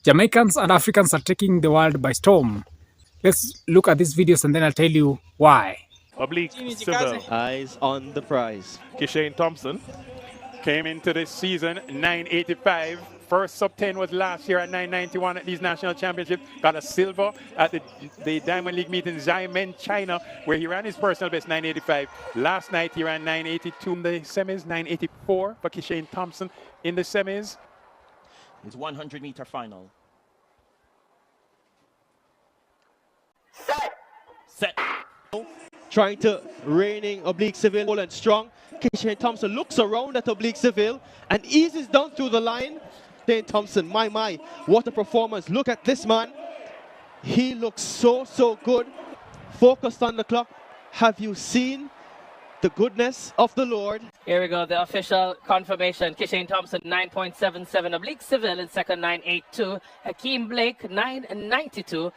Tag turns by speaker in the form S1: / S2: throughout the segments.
S1: Jamaicans and Africans are taking the world by storm. Let's look at these videos and then I'll tell you why.
S2: Oblique Civil.
S3: Eyes on the prize.
S2: Kishane Thompson came into this season 985. First sub 10 was last year at 991 at these national championships. Got a silver at the Diamond League meet in Xiamen, China, where he ran his personal best 985. Last night he ran 982 in the semis, 984 for Kishane Thompson in the semis.
S4: His 100-meter final. Set.
S3: Trying to reigning Oblique Civil and strong. Kishane Thompson looks around at Oblique Civil and eases down through the line. Kishane Thompson, my, what a performance. Look at this man. He looks so good. Focused on the clock. Have you seen the goodness of the Lord?
S5: Here we go, the official confirmation. Kishane Thompson, 9.77. Oblique Civil in second, 9.82. Hakeem Blake, 9.92.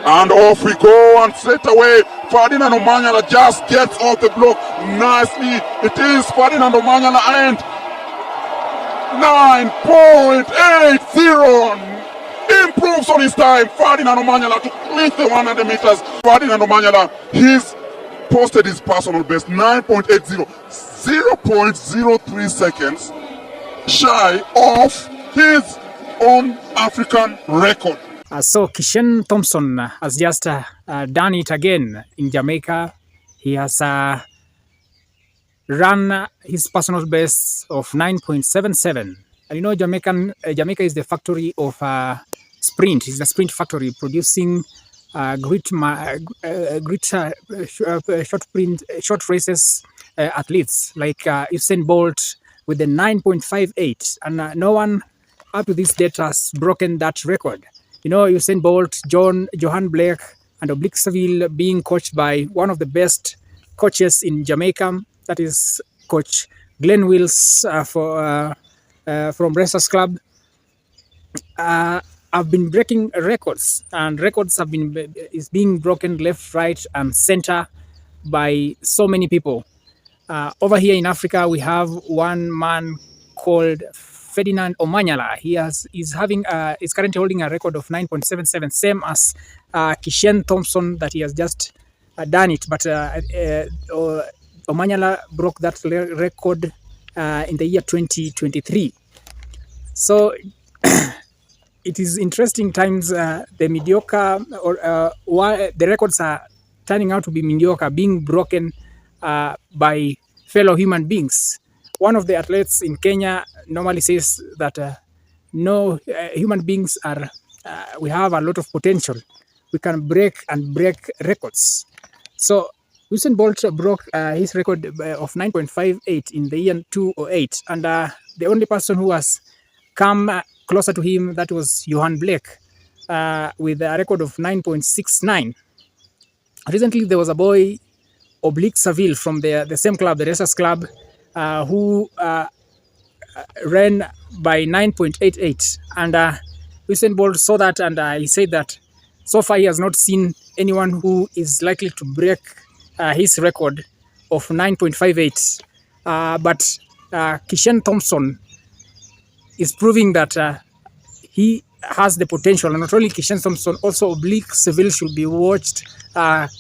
S6: And off we go, and straight away Ferdinand Omanyala just gets off the block nicely. It is Ferdinand Omanyala and 9.80 improves on his time. Ferdinand Omanyala to click the 100 meters. Ferdinand Omanyala, he's posted his personal best 9.80, 0.03 seconds shy of his own African record.
S1: So Kishane Thompson has just done it again in Jamaica. He has run his personal best of 9.77. And you know, Jamaica is the factory of sprint. It's the sprint factory producing short races athletes like Usain Bolt with the 9.58, and no one up to this date has broken that record. You know, Usain Bolt, Johan Blake, and Oblique Civil being coached by one of the best coaches in Jamaica, that is Coach Glenn Wills from Wrestlers Club. I've been breaking records, and records is being broken left, right, and center by so many people. Over here in Africa, we have one man called Ferdinand Omanyala. He's currently holding a record of 9.77, same as Kishane Thompson that he has just done it. But Omanyala broke that record in the year 2023. So it is interesting times. The mediocre why the records are turning out to be mediocre, being broken by fellow human beings. One of the athletes in Kenya normally says that no human beings are, we have a lot of potential. We can break records. So Usain Bolt broke his record of 9.58 in the year 2008. And the only person who has come closer to him, that was Johan Blake with a record of 9.69. Recently, there was a boy, Oblique Civil, from the same club, the Wrestlers Club, who ran by 9.88, and Usain Bolt saw that, and he said that so far he has not seen anyone who is likely to break his record of 9.58. But Kishane Thompson is proving that he has the potential, and not only Kishane Thompson, also Oblique Civil should be watched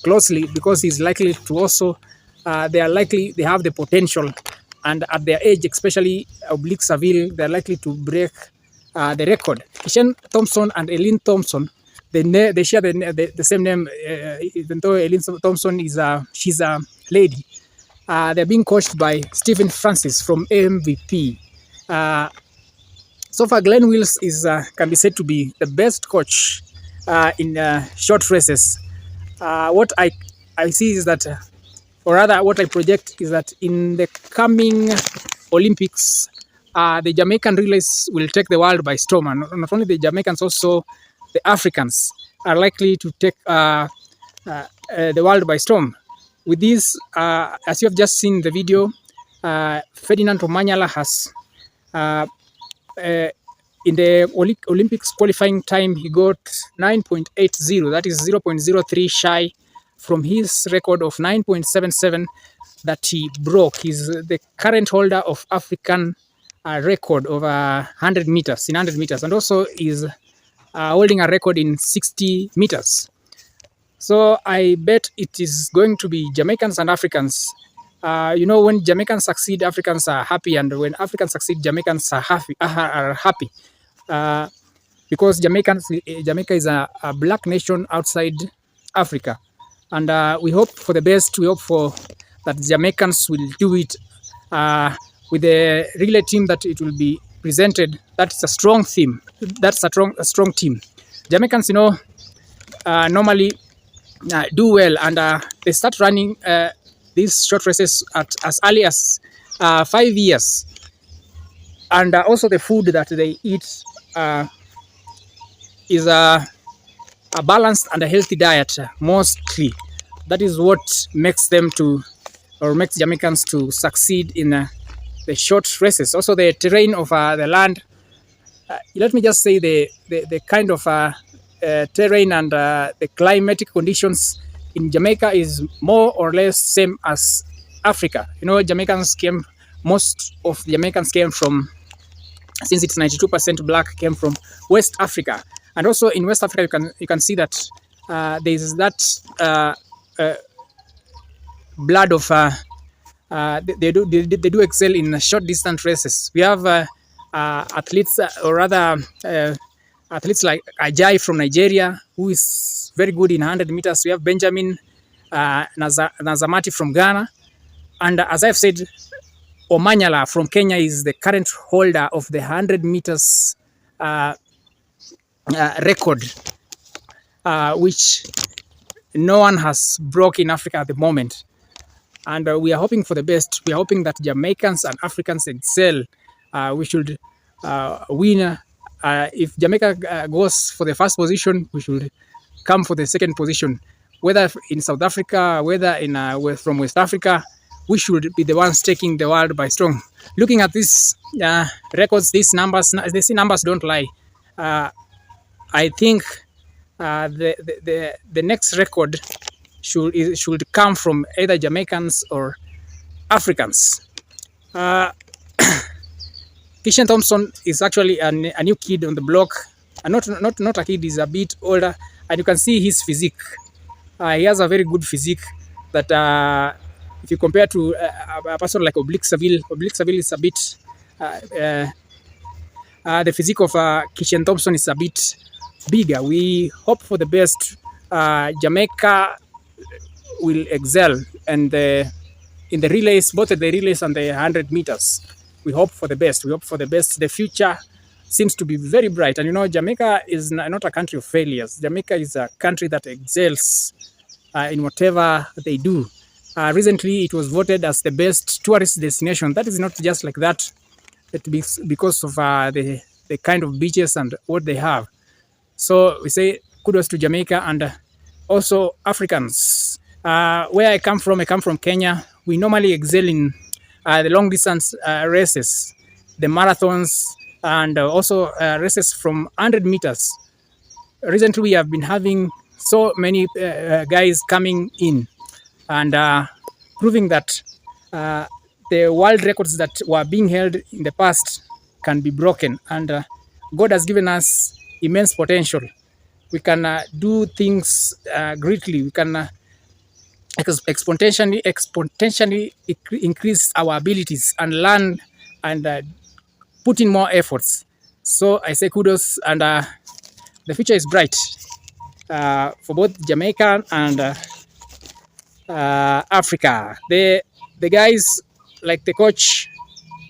S1: closely, because he's likely to also they have the potential. And at their age, especially Oblique Civil, they're likely to break the record. Kishane Thompson and Eileen Thompson, they share the same name, even though Eileen Thompson she's a lady. They're being coached by Stephen Francis from AMVP. So far, Glenn Wills can be said to be the best coach in short races. What I see is that, or rather what I project is that in the coming Olympics, the Jamaican relays will take the world by storm. And not only the Jamaicans, also the Africans are likely to take the world by storm. With this, as you have just seen the video, Ferdinand Omanyala has, in the Olympics qualifying time, he got 9.80. That is 0.03 shy from his record of 9.77 that he broke. He's the current holder of African a record of 100 meters, in 100 meters, and also is holding a record in 60 meters. So I bet it is going to be Jamaicans and Africans. You know, when Jamaicans succeed, Africans are happy, and when Africans succeed, Jamaicans are happy. Because Jamaica is a black nation outside Africa, and we hope for the best. We hope for that Jamaicans will do it with the relay team that it will be presented. That's a strong theme. That's a strong team. Jamaicans, you know, normally do well, and they start running these short races at as early as 5 years, and also the food that they eat is a balanced and a healthy diet mostly. That is what makes them to, or makes Jamaicans to succeed in the short races. Also the terrain of the land. Let me just say the kind of terrain and the climatic conditions in Jamaica is more or less same as Africa. You know, most of the Jamaicans came from, since it's 92% black, came from West Africa. And also in West Africa, you can see that there is that blood of they do excel in short distance races. We have athletes, or rather athletes like Ajay from Nigeria, who is very good in 100 meters. We have Benjamin Nazamati from Ghana, and as I've said, Omanyala from Kenya is the current holder of the 100 meters record, which no one has broke in Africa at the moment. And we are hoping for the best. We are hoping that Jamaicans and Africans excel. We should win. If Jamaica goes for the first position, we should come for the second position. Whether in South Africa, whether in from West Africa, we should be the ones taking the world by storm. Looking at these records, these numbers don't lie. I think the next record should come from either Jamaicans or Africans. Kishane Thompson is actually a new kid on the block. Not a kid, he's a bit older, and you can see his physique. He has a very good physique that if you compare to a person like Oblique Seville is a bit, the physique of Kishane Thompson is a bit bigger. We hope for the best. Jamaica will excel, and in the relays, both the relays and the 100 meters. We hope for the best. We hope for the best. The future seems to be very bright. And you know, Jamaica is not a country of failures. Jamaica is a country that excels in whatever they do. Recently, it was voted as the best tourist destination. That is not just like that. It's because of the kind of beaches and what they have. So we say kudos to Jamaica and also Africans. Where I come from Kenya. We normally excel in the long distance races, the marathons, and also races from 100 meters. Recently, we have been having so many guys coming in and proving that the world records that were being held in the past can be broken. And God has given us immense potential. We can do things greatly. We can exponentially increase our abilities and learn and put in more efforts. So I say kudos, and the future is bright for both Jamaica and Africa. The guys, like the coach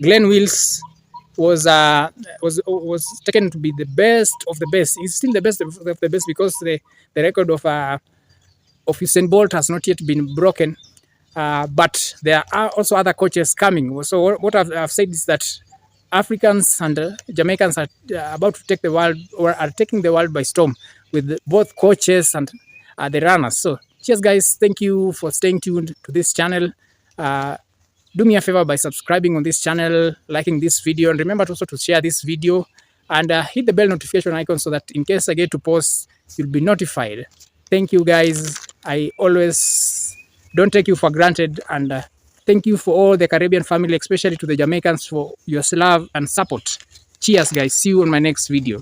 S1: Glenn Wills, was taken to be the best of the best. He's still the best of the best because the record of Usain Bolt has not yet been broken. But there are also other coaches coming. So what I've said is that Africans and Jamaicans are about to take the world, or are taking the world by storm, with both coaches and the runners. So cheers, guys. Thank you for staying tuned to this channel. Do me a favor by subscribing on this channel, liking this video, and remember also to share this video and hit the bell notification icon so that in case I get to post, you'll be notified. Thank you, guys. I always don't take you for granted, and Thank you for all the Caribbean family, especially to the Jamaicans, for your love and support. Cheers, guys. See you on my next video.